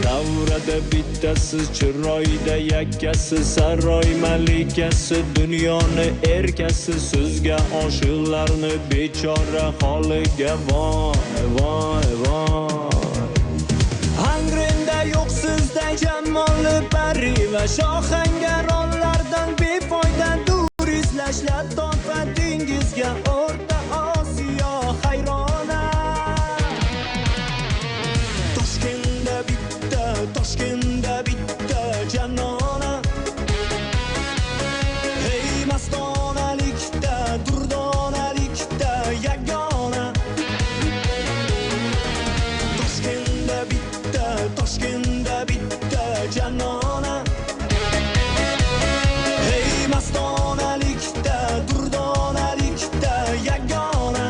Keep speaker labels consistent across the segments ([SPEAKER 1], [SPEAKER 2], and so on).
[SPEAKER 1] Davrada bittasi, chiroyda yakkasi, saroy malikasi, dunyoni erkasi, sizga oshiqlarni bechora holiga voy voy voy. Angrinda yo'q sizda jamoli pari va shohangaronlardan befoyda dur izlashlar tofatingizga O'rta Osiyo hayrona. Toshkentda bitta janona, hey mastonalikda, durdonalikda yagona. Toshkentda bitta janona, hey mastonalikda, durdonalikda yagona.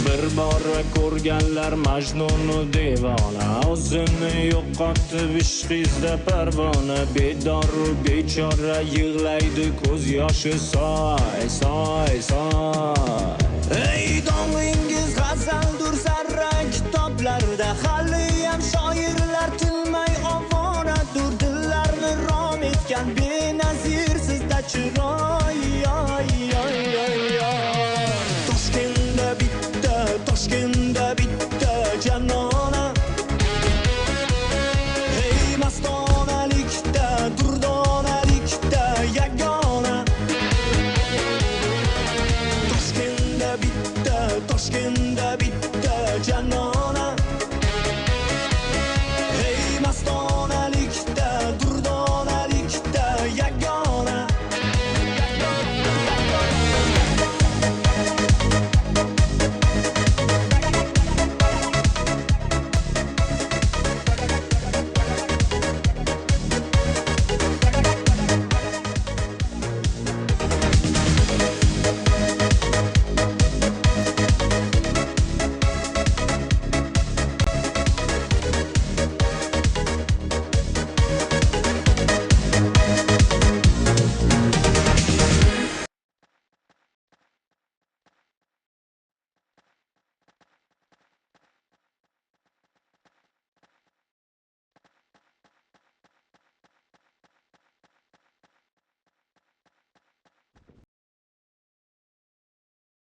[SPEAKER 1] Bir bor ko'rganlar Majnunu devona, o'zini yo'qotib ishqizda parvona. Bedoru bechora yig'laydi ko'z yoshi soy soy soy. Ey dong'ing